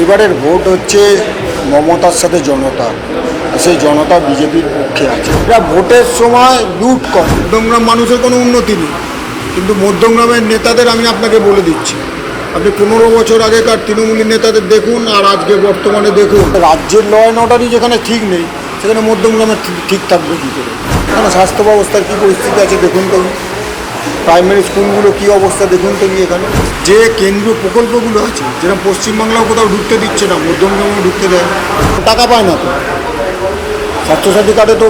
এবারের ভোট হচ্ছে মমতার সাথে জনতা, সেই জনতা বিজেপির পক্ষে আছে। এরা ভোটের সময় লুট করে। মধ্যমগ্রাম মানুষের কোনো উন্নতি নেই, কিন্তু মধ্যমগ্রামের নেতাদের আমি আপনাকে বলে দিচ্ছি, আপনি 15 বছর আগেকার তৃণমূলী নেতাদের দেখুন আর আজকে বর্তমানে দেখুন। রাজ্যের ল অ্যান্ড অর্ডারই যেখানে ঠিক নেই, সেখানে মধ্যমগ্রামের ঠিক থাকবে কী করে? কেন স্বাস্থ্য ব্যবস্থার কী পরিস্থিতি আছে দেখুন তো, প্রাইমারি স্কুলগুলো কী অবস্থা দেখুন তো। এখানে যে কেন্দ্রীয় প্রকল্পগুলো আছে, যেটা পশ্চিমবাংলাও কোথাও ঢুকতে দিচ্ছে না, মধ্যমগ্রামেও ঢুকতে দেয়, টাকা পায় না তো। স্বাস্থ্যসাথী কার্ডে তো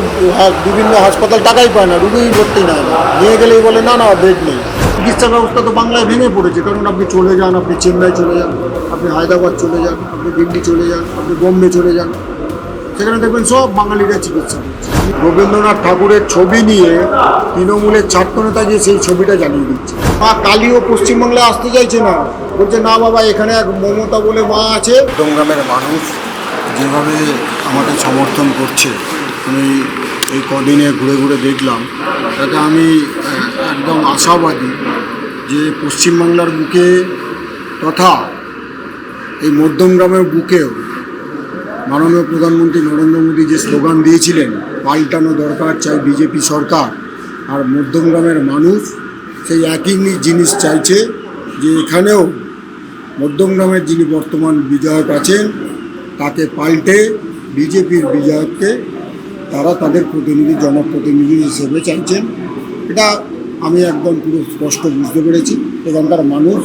বিভিন্ন হাসপাতাল টাকাই পায় না, রুগীই ভর্তি নেয় না, নিয়ে গেলেই বলে না না বেড নেই। চিকিৎসা ব্যবস্থা তো বাংলায় ভেঙে পড়েছে, কারণ আপনি চলে যান, আপনি চেন্নাই চলে যান, আপনি হায়দ্রাবাদ চলে যান, আপনি দিল্লি চলে যান, আপনি বোম্বে চলে যান, সেখানে দেখবেন সব বাঙালিরা চিকিৎসা করছে। রবীন্দ্রনাথ ঠাকুরের ছবি নিয়ে তৃণমূলের ছাত্র নেতা গিয়ে সেই ছবিটা জানিয়ে দিচ্ছে। মা কালীও পশ্চিমবাংলায় আসতে চাইছে না, বলছে না বাবা এখানে এক মমতা বলে মা আছে। মধ্যমগ্রামের মানুষ যেভাবে আমাকে সমর্থন করছে, আমি এই কদিনে ঘুরে ঘুরে দেখলাম, তাতে আমি একদম আশাবাদী যে পশ্চিমবাংলার বুকে তথা এই মধ্যমগ্রামের বুকেও মাননীয় প্রধানমন্ত্রী নরেন্দ্র মোদী যে স্লোগান দিয়েছিলেন, পাল্টানো দরকার চাই বিজেপি সরকার, আর মধ্যমগ্রামের মানুষ সেই একই জিনিস চাইছে, যে এখানেও মধ্যমগ্রামের যিনি বর্তমান বিধায়ক আছেন তাকে পাল্টে বিজেপির বিধায়ককে তারা তাদের প্রতিনিধি, জনপ্রতিনিধি হিসেবে চাইছেন। এটা আমি একদম পুরো স্পষ্ট বুঝতে পেরেছি, এখানকার মানুষ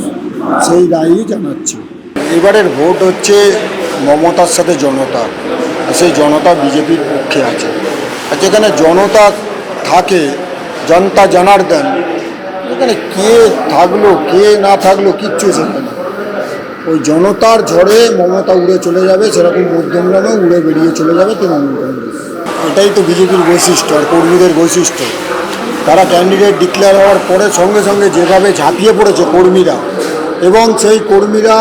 সেই রায়ই জানাচ্ছে। এবারের ভোট হচ্ছে মমতার সাথে জনতা, সেই জনতা বিজেপির পক্ষে আছে। আর যেখানে জনতা থাকে, জনতা জনার্দন, এখানে কে থাকলো কে না থাকলো কিচ্ছু সেখানে ওই জনতার ঝড়ে মমতা উড়ে চলে যাবে, সেরকম মধ্যমগ্রামেও উড়ে বেরিয়ে চলে যাবে তৃণমূল কংগ্রেস। এটাই তো বিজেপির বৈশিষ্ট্য আর কর্মীদের বৈশিষ্ট্য। তারা ক্যান্ডিডেট ডিক্লেয়ার হওয়ার পরে সঙ্গে সঙ্গে যেভাবে ঝাঁপিয়ে পড়েছে কর্মীরা, এবং সেই কর্মীরা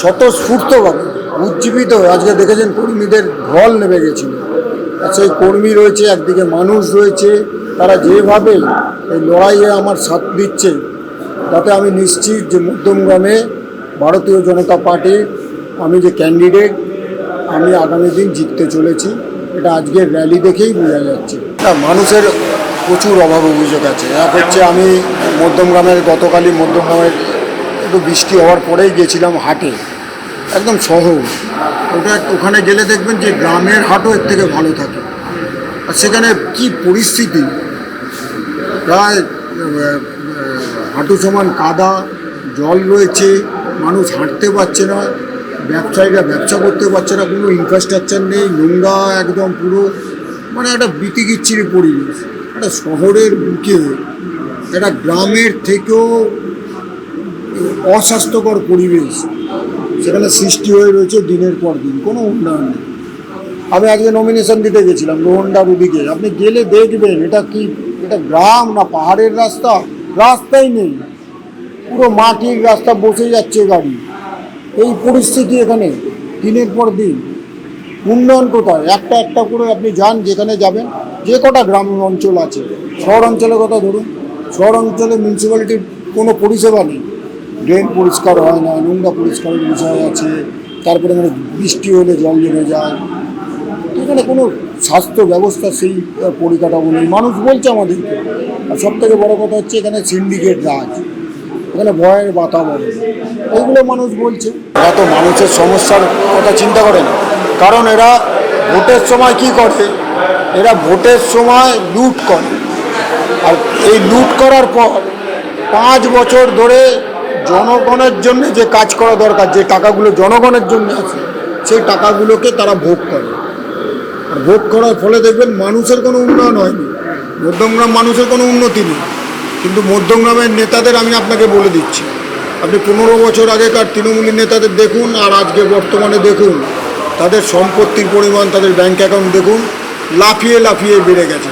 স্বতঃস্ফূর্তভাবে উজ্জীবিত হয়ে, আজকে দেখেছেন কর্মীদের ঢল নেমে গেছিল, সেই কর্মী রয়েছে, একদিকে মানুষ রয়েছে, তারা যেভাবে এই লড়াইয়ে আমার সাথ দিচ্ছে, তাতে আমি নিশ্চিত যে মধ্যমগ্রামে ভারতীয় জনতা পার্টির আমি যে ক্যান্ডিডেট, আমি আগামী দিন জিততে চলেছি। এটা আজকের র্যালি দেখেই বোঝা যাচ্ছে। মানুষের প্রচুর অভাব অভিযোগ আছে। এক হচ্ছে, আমি মধ্যমগ্রামের গতকালই মধ্যমগ্রামের একটু বৃষ্টি হওয়ার পরেই গেছিলাম হাটে, একদম সহজ। ওখানে গেলে দেখবেন যে গ্রামের হাটও এর থেকে ভালো থাকে। আর সেখানে কি পরিস্থিতি, প্রায় হাঁটু সমান কাদা, জল রয়েছে, মানুষ হাঁটতে পারছে না, ব্যবসায়ীরা ব্যবসা করতে পারছে না, কোনো ইনফ্রাস্ট্রাকচার নেই, নোংরা একদম পুরো, মানে একটা বিতিকিচ্ছিরি পরিবেশ। একটা শহরের বুকে একটা গ্রামের থেকেও অস্বাস্থ্যকর পরিবেশ সেখানে সৃষ্টি হয়ে রয়েছে দিনের পর দিন, কোনো উন্নয়ন নেই। আমি আজকে নমিনেশন দিতে গেছিলাম লোহন্ডার ওদিকে, আপনি গেলে দেখবেন এটা কি, এটা গ্রাম না পাহাড়ের রাস্তা, রাস্তাই নেই, পুরো মাটির রাস্তা, বসে যাচ্ছে গাড়ি। এই পরিস্থিতি এখানে দিনের পর দিন। উন্নয়ন কোথায়? একটা একটা করে আপনি যান, যেখানে যাবেন, যে কটা গ্রাম অঞ্চল আছে, শহর অঞ্চলের কথা ধরুন, শহর অঞ্চলে মিউনিসিপ্যালিটির কোনো পরিষেবা নেই, ড্রেন পরিষ্কার হয় না, নোংরা পরিষ্কারের বিষয় আছে, তারপরে মানে বৃষ্টি হলে জল জমে যায়, এখানে কোনো স্বাস্থ্য ব্যবস্থা সেই পরিকাঠামো নেই। মানুষ বলছে আমাদেরকে, আর সবথেকে বড় কথা হচ্ছে এখানে সিন্ডিকেট রাজ, এখানে ভয়ের বাতাবরণ, এইগুলো মানুষ বলছে। এরা তো মানুষের সমস্যার কথা চিন্তা করে না, কারণ এরা ভোটের সময় কি করে, এরা ভোটের সময় লুট করে, আর এই লুট করার পর 5 বছর ধরে জনগণের জন্য যে কাজ করা দরকার, যে টাকাগুলো জনগণের জন্য আছে, সেই টাকাগুলোকে তারা ভোগ করে। আর ভোগ করার ফলে দেখবেন মানুষের কোনো উন্নয়ন হয়নি, মধ্যমগ্রাম মানুষের কোনো উন্নতি নেই, কিন্তু মধ্যমগ্রামের নেতাদের আমি আপনাকে বলে দিচ্ছি, আপনি 15 বছর আগেকার তৃণমূলী নেতাদের দেখুন আর আজকে বর্তমানে দেখুন, তাদের সম্পত্তির পরিমাণ, তাদের ব্যাঙ্ক অ্যাকাউন্ট দেখুন, লাফিয়ে লাফিয়ে বেড়ে গেছে।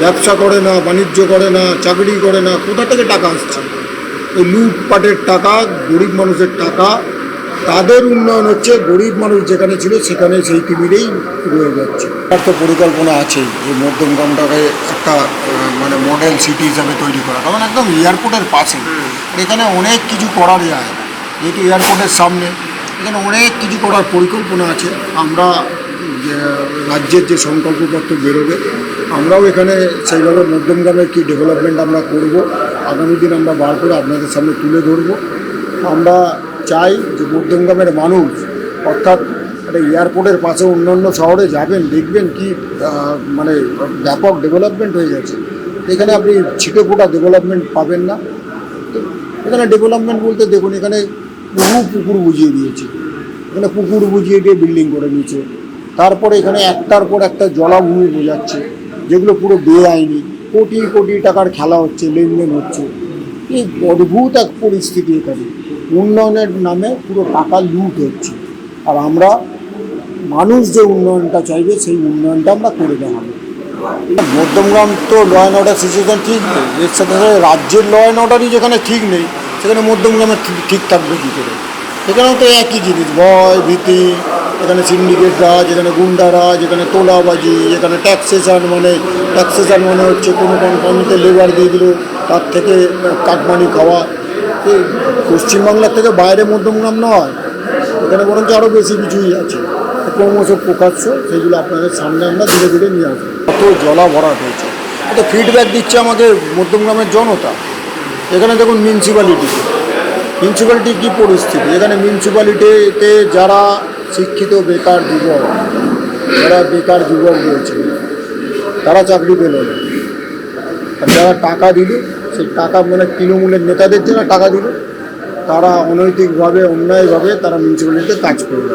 ব্যবসা করে না, বাণিজ্য করে না, চাকরি করে না, কোথা থেকে টাকা আসছে? এই লুটপাটের টাকা, গরিব মানুষের টাকা, তাদের উন্নয়ন হচ্ছে, গরিব মানুষ যেখানে ছিল সেখানে সেই টিভিরেই রয়ে যাচ্ছে। তার তো পরিকল্পনা আছেই এই মধ্যমগ্রামটাকে একটা মানে মডেল সিটি হিসাবে তৈরি করা, কারণ একদম এয়ারপোর্টের পাশে, এখানে অনেক কিছু করা যায়, যেহেতু এয়ারপোর্টের সামনে, এখানে অনেক কিছু করার পরিকল্পনা আছে। আমরা রাজ্যের যে সংকল্পপত্র বেরোবে, আমরাও এখানে সেইভাবে মধ্যমগ্রামের কী ডেভেলপমেন্ট আমরা করব আগামী দিন আমরা বার করে আপনাদের সামনে তুলে ধরব। আমরা চাই যে মধ্যমগ্রামের মানুষ, অর্থাৎ একটা এয়ারপোর্টের পাশে অন্যান্য শহরে যাবেন, দেখবেন কি মানে ব্যাপক ডেভেলপমেন্ট হয়ে গেছে। এখানে আপনি ছিটে ফোটা ডেভেলপমেন্ট পাবেন না। তো এখানে ডেভেলপমেন্ট বলতে দেখুন, এখানে বহু পুকুর বুঝিয়ে দিয়েছে, এখানে পুকুর বুঝিয়ে দিয়ে বিল্ডিং করে নিয়েছে। তারপরে এখানে একটার পর একটা জলাভূমি বোঝাচ্ছে, যেগুলো পুরো বেআইনি, কোটি কোটি টাকার খেলা হচ্ছে, লেনদেন হচ্ছে। এই অদ্ভুত এক পরিস্থিতি। এখানে উন্নয়নের নামে পুরো টাকা লুট হচ্ছে, আর আমরা মানুষ যে উন্নয়নটা চাইবে সেই উন্নয়নটা আমরা করে দেখাবো। মধ্যমগ্রাম তো ল অ্যান্ড অর্ডার সিচুয়েশন ঠিক নেই, এর সাথে সাথে রাজ্যের ল অ্যান্ড অর্ডারই যেখানে ঠিক নেই, সেখানে মধ্যমগ্রামে ঠিক থাকবে কী করে? এখানেও তো একই জিনিস, ভয় ভীতি, এখানে সিন্ডিকেট রাজ, এখানে গুন্ডা রাজ, এখানে তোলাবাজি, এখানে ট্যাক্সেশন মানে হচ্ছে কোনো কোম্পানিতে লেবার দিয়ে দিল, তার থেকে কাটমানি খাওয়া। এই পশ্চিমবাংলার থেকে বাইরে মধ্যমগ্রাম নয়, এখানে বরঞ্চ আরও বেশি কিছুই আছে, ক্রমশ প্রকাশ্য। সেইগুলো আপনাদের সামনে আমরা ধীরে ধীরে নিয়ে আসবো। কত জলা ভরাট হয়েছে, কত ফিডব্যাক দিচ্ছে আমাদের মধ্যমগ্রামের জনতা। এখানে দেখুন মিউনিসিপ্যালিটির কী পরিস্থিতি। এখানে মিউনিসিপ্যালিটিতে যারা শিক্ষিত বেকার যুবক রয়েছে, তারা চাকরি পেল না। আর যারা টাকা দিল, সেই টাকা মানে তৃণমূলের নেতাদের যারা টাকা দিল, তারা অনৈতিকভাবে অন্যায়ভাবে তারা মিউনিসিপ্যালিটিতে কাজ করবে।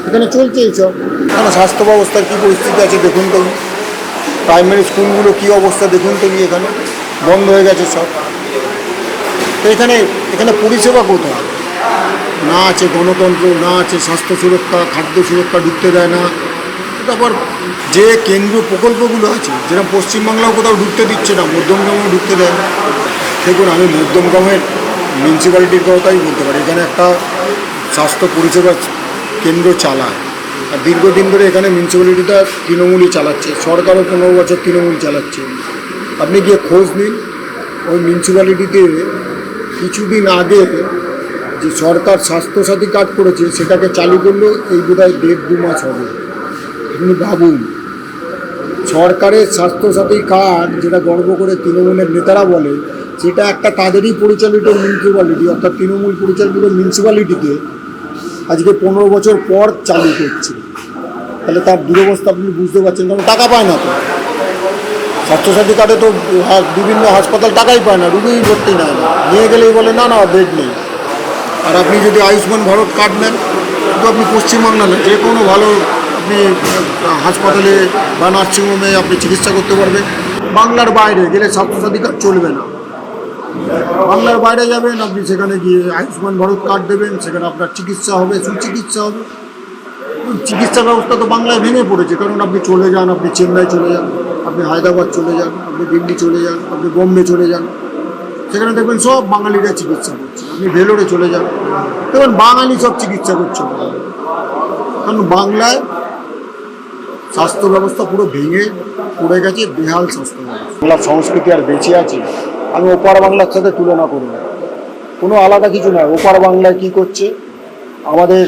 এখানে চলছে এইসব। এখানে স্বাস্থ্য ব্যবস্থার কী পরিস্থিতি আছে দেখুন তো, প্রাইমারি স্কুলগুলো কী অবস্থা দেখুন তো, এখানে বন্ধ হয়ে গেছে সব। তো এখানে পরিষেবা কোথায়? না আছে গণতন্ত্র, না আছে স্বাস্থ্য সুরক্ষা, খাদ্য সুরক্ষা ঢুকতে দেয় না। তারপর যে কেন্দ্রীয় প্রকল্পগুলো আছে, যেরকম পশ্চিমবাংলাও কোথাও ঢুকতে দিচ্ছে না, মধ্যমগ্রামেও ঢুকতে দেয় না। দেখুন, আমি মধ্যমগ্রামের মিউনিসিপ্যালিটির কথাই বলতে পারি। এখানে একটা স্বাস্থ্য পরিষেবা কেন্দ্র চালায়, আর দীর্ঘদিন ধরে এখানে মিউনিসিপ্যালিটিটা তৃণমূলই চালাচ্ছে, সরকারও 15 বছর তৃণমূল চালাচ্ছে। আপনি গিয়ে খোঁজ নিন, ওই মিউনিসিপ্যালিটিতে কিছুদিন আগে যে সরকার স্বাস্থ্যসাথী কার্ড করেছে, সেটাকে চালু করলো এই বোধহয় 1.5-2 মাস হবে। আপনি ভাবুন, সরকারের স্বাস্থ্যসাথী কার্ড, যেটা গর্ব করে তৃণমূলের নেতারা বলে, সেটা একটা তাদেরই পরিচালিত মিউনিসিপ্যালিটি, অর্থাৎ তৃণমূল পরিচালিত মিউনিসিপ্যালিটিতে আজকে 15 বছর পর চালু করছে। তাহলে তার দুরবস্থা আপনি বুঝতে পারছেন, কারণ টাকা পায় না তো। স্বাস্থ্যসাথী কার্ডে তো বিভিন্ন হাসপাতাল টাকাই পায় না, রুগীই ভর্তি নেয় না, নিয়ে গেলেই বলে না বেড নেই। আর আপনি যদি আয়ুষ্মান ভারত কার্ড নেন, তো আপনি পশ্চিমবাংলা না, যে কোনো ভালো আপনি হাসপাতালে বা নার্সিংহোমে আপনি চিকিৎসা করতে পারবেন। বাংলার বাইরে গেলে স্বাস্থ্যসাথী কার্ড চলবে না। বাংলার বাইরে যাবেন আপনি, সেখানে গিয়ে আয়ুষ্মান ভারত কার্ড দেবেন, সেখানে আপনার চিকিৎসা হবে, সুচিকিৎসা হবে। চিকিৎসা ব্যবস্থা তো বাংলায় ভেঙে পড়েছে, কারণ আপনি চলে যান, আপনি চেন্নাই চলে যান, আপনি হায়দ্রাবাদ চলে যান, আপনি দিল্লি চলে যান, আপনি বোম্বে চলে যান, সেখানে দেখবেন সব বাঙালিরা চিকিৎসা করছে। আপনি ভেলোরে চলে যান, দেখবেন বাঙালি সব চিকিৎসা করছে। কারণ বাংলায় স্বাস্থ্য ব্যবস্থা পুরো ভেঙে পড়ে গেছে, বেহাল স্বাস্থ্য ব্যবস্থা। বাংলার সংস্কৃতি আর বেঁচে আছে, আমি ওপার বাংলার সাথে তুলনা করি না, কোনো আলাদা কিছু নয়। ওপার বাংলায় কী করছে, আমাদের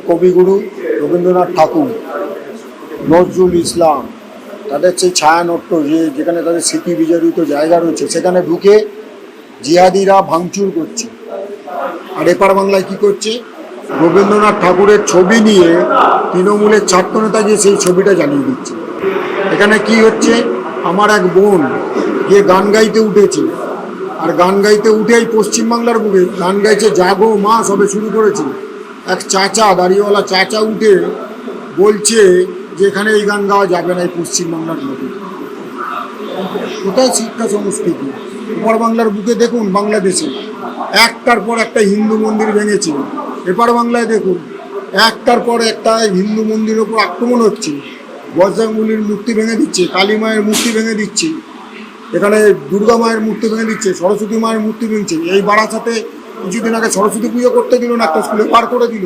কবিগুরু রবীন্দ্রনাথ ঠাকুর, নজরুল ইসলাম, তাদের সেই ছায়ানট্য, যেখানে তাদের স্মৃতি বিজড়িত জায়গা রয়েছে, সেখানে ঢুকে জিহাদিরা ভাঙচুর করছে। আর এপার বাংলায় কী করছে, রবীন্দ্রনাথ ঠাকুরের ছবি নিয়ে তৃণমূলের ছাত্রনেতা গিয়ে সেই ছবিটা জ্বালিয়ে দিচ্ছে। এখানে কি হচ্ছে, আমার এক বোন গিয়ে গান গাইতে উঠেছে, আর গান গাইতে উঠেই পশ্চিমবাংলার বুকে গান গাইছে, জাগো মা সবে শুরু করেছে। এক চাচা, দাড়িওয়ালা চাচা উঠে বলছে যে এখানে এই গান গাওয়া যাবে না, এই পশ্চিমবাংলার মধ্যে। কোথায় শিক্ষা সংস্কৃতি? ওপার বাংলার বুকে দেখুন, বাংলাদেশে একটার পর একটা হিন্দু মন্দির ভেঙেছে। এপার বাংলায় দেখুন, একটার পর একটা হিন্দু মন্দিরের উপর আক্রমণ হচ্ছে, বজরংবলীর মূর্তি ভেঙে দিচ্ছে, কালী মায়ের মূর্তি ভেঙে দিচ্ছে, এখানে দুর্গা মায়ের মূর্তি ভেঙে দিচ্ছে, সরস্বতী মায়ের মূর্তি ভেঙেছে। এই বারাসাতে কিছুদিন আগে সরস্বতী পুজো করতে দিল না, একটা স্কুলে পার করে দিল।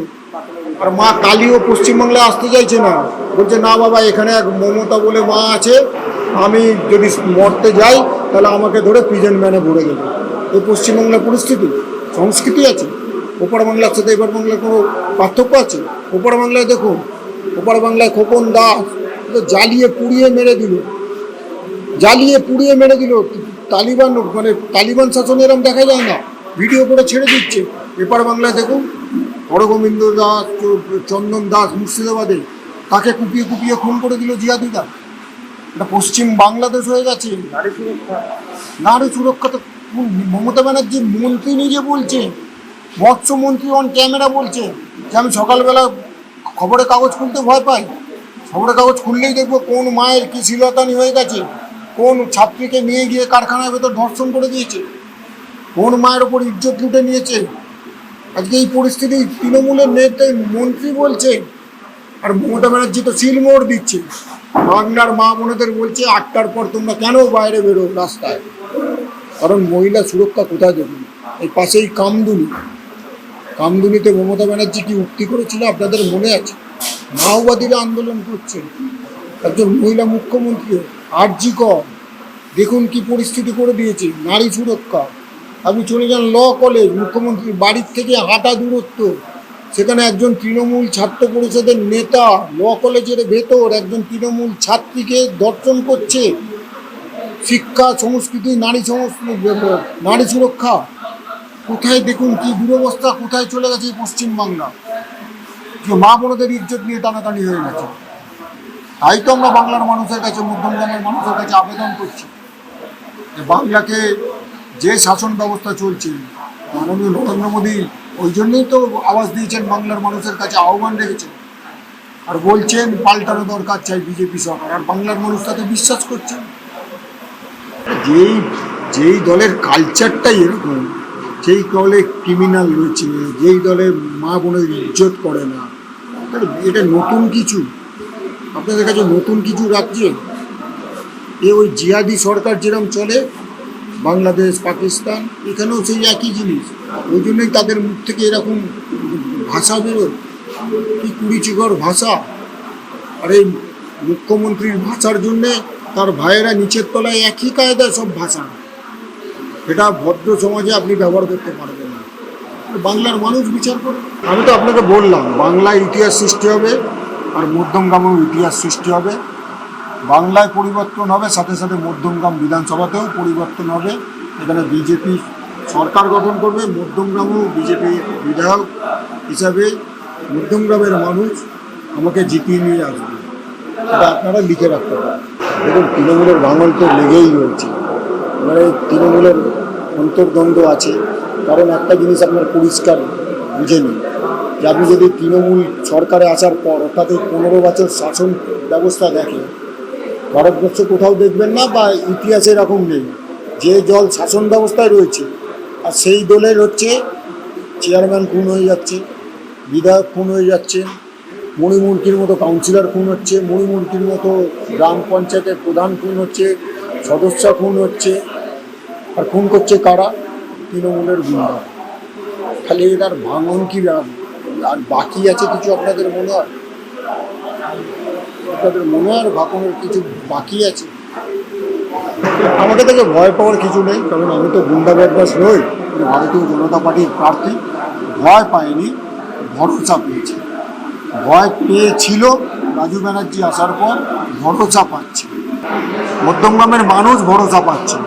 আর মা কালীও পশ্চিমবাংলায় আসতে চাইছে না, বলছে না বাবা, এখানে এক মমতা বলে মা আছে, আমি যদি মরতে যাই তাহলে আমাকে ধরে প্রিজন ম্যানে ভরে দেবে। এই পশ্চিমবাংলার পরিস্থিতি, সংস্কৃতি আছে। ওপার বাংলার সাথে এপার বাংলার কোনো পার্থক্য আছে? ওপার বাংলায় দেখুন, ওপার বাংলায় খোকন দাস তো জ্বালিয়ে পুড়িয়ে মেরে দিল, তালিবান মানে তালিবান শাসন এরম দেখা যায় না, ভিডিও করে ছেড়ে দিচ্ছে। এপার বাংলায় দেখুন হরগোবিন্দ দাস, চন্দন দাস মুর্শিদাবাদে, তাকে কুপিয়ে কুপিয়ে খুন করে দিল জিহাদিরা। এটা পশ্চিম বাংলাদেশ হয়ে গেছে। নারী সুরক্ষা তো মমতা ব্যানার্জির মন্ত্রী নিজে বলছে, মৎস্যমন্ত্রী অন ক্যামেরা বলছে যে আমি সকালবেলা খবরের কাগজ খুলতে ভয় পাই, খবরের কাগজ খুললেই দেখবো কোন মায়ের কী শিলতানি হয়ে গেছে, কোন ছাত্রীকে নিয়ে গিয়ে কারখানার ভেতর ধর্ষণ করে দিয়েছে, কোন মায়ের ওপর ইজ্জত লুটে নিয়েছে। আজকে এই পরিস্থিতি তৃণমূলের নেতা মন্ত্রী বলছে, আর মমতা ব্যানার্জি তো সিলমোড় দিচ্ছে। বাংলার মা বোনেদের বলছে 8টার পর তোমরা কেন বাইরে বেরো রাস্তায়, কারণ মহিলা সুরক্ষা কোথায় দেবেন? এই পাশেই কামদুনিতে মমতা ব্যানার্জি কি উক্তি করেছিল আপনাদের মনে আছে? মাওবাদীরা আন্দোলন করছে, একজন মহিলা মুখ্যমন্ত্রী। আরজি কর দেখুন কি পরিস্থিতি করে দিয়েছে, নারী সুরক্ষা। আপনি চলে যান ল কলেজ, মুখ্যমন্ত্রীর বাড়ির থেকে হাঁটা দূরত্ব, সেখানে একজন তৃণমূল ছাত্র পরিষদের নেতা ল কলেজের ভেতর একজন তৃণমূল ছাত্রীকে ধর্ষণ করছে। শিক্ষা, সংস্কৃতি, নারী সুরক্ষা কোথায়? দেখুন কি দুরবস্থা, কোথায় চলে গেছে এই পশ্চিমবাংলা, যে মা বোনদের ইজ্জত নিয়ে টানাটানি হয়ে গেছে। তাই তো আমরা বাংলার মানুষের কাছে, মধ্যমগ্রামের মানুষের কাছে আবেদন করছি যে বাংলাকে যে শাসন ব্যবস্থা চলছে, মাননীয় নরেন্দ্র মোদী ওই জন্যই তো আওয়াজ দিয়েছেন, বাংলার মানুষের কাছে আহ্বান রেখেছেন, আর বলছেন পাল্টানো দরকার চাই বিজেপি সরকার, আর বাংলার মানুষ তাতে বিশ্বাস করছেন। যেই দলের কালচারটাই এরকম, যেই দলে ক্রিমিনাল রয়েছে, যেই দলে মা বোনের ইজ্জত করে না, এটা নতুন কিছু আপনাদের কাছে? নতুন কিছু রাজ্যে ওই জিহাদি সরকার যেরকম চলে, বাংলাদেশ, পাকিস্তান, এখানেও সেই একই জিনিস। ওই জন্যই তাদের মুখ থেকে এরকম ভাষা বেরোয়, কি কুড়িচিকর ভাষা। আর এই মুখ্যমন্ত্রীর ভাষার জন্যে তার ভাইয়েরা নিচের তলায় একই কায়দায় সব ভাষা, এটা ভদ্র সমাজে আপনি ব্যবহার করতে পারবেন না। বাংলার মানুষ বিচার করে। আমি তো আপনাকে বললাম বাংলায় ইতিহাস সৃষ্টি হবে, আর মধ্যমগ্রামেও ইতিহাস সৃষ্টি হবে। বাংলায় পরিবর্তন হবে, সাথে সাথে মধ্যমগ্রাম বিধানসভাতেও পরিবর্তন হবে। এখানে বিজেপি সরকার গঠন করবে, মধ্যমগ্রামেও বিজেপি বিধায়ক হিসাবে মধ্যমগ্রামের মানুষ আমাকে জিতিয়ে নিয়ে আসবে, এটা আপনারা লিখে রাখতে পারেন। দেখুন তৃণমূলের ভাঙন তো লেগেই রয়েছে, এবারে তৃণমূলের অন্তর্দ্বন্দ্ব আছে। কারণ একটা জিনিস আপনার পরিষ্কার বুঝে নিন, যে আপনি যদি তৃণমূল সরকারে আসার পর অর্থাৎ 15 বছর শাসন ব্যবস্থা দেখেন, ভারতবর্ষ কোথাও দেখবেন না বা ইতিহাসে এরকম নেই যে দল শাসন ব্যবস্থায় রয়েছে আর সেই দলের হচ্ছে চেয়ারম্যান খুন হয়ে যাচ্ছে, বিধায়ক খুন হয়ে যাচ্ছে, মণিমূর্তির মতো কাউন্সিলর খুন হচ্ছে, মণিমূর্তির মতো গ্রাম পঞ্চায়েতের প্রধান খুন হচ্ছে, সদস্য খুন হচ্ছে। আর খুন করছে কারা? তৃণমূলের গুন্ডা। খালি এটার ভাঙন কি আর বাকি আছে কিছু আপনাদের মনে হয়? আপনাদের মনে হয় ভাঙনের কিছু বাকি আছে? আমাকে থেকে ভয় পাওয়ার কিছু নেই, কারণ আমি তো গুন্ডা বদমাশ নই। ভারতীয় জনতা পার্টির প্রার্থী, ভয় পায়নি, ভরসা পেয়েছে। ভয় পেয়েছিল রাজু ব্যানার্জি আসার পর, ভরসা পাচ্ছে। মধ্যমগ্রামের মানুষ ভরসা পাচ্ছে।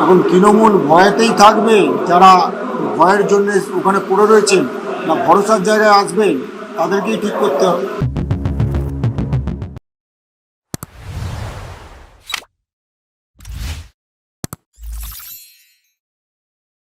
এখন তৃণমূল ভয়েতেই থাকবে, যারা ভয়ের জন্য ওখানে পড়ে রয়েছেন, না ভরসার জায়গায় আসবে, তাদেরকেই ঠিক করতে হবে।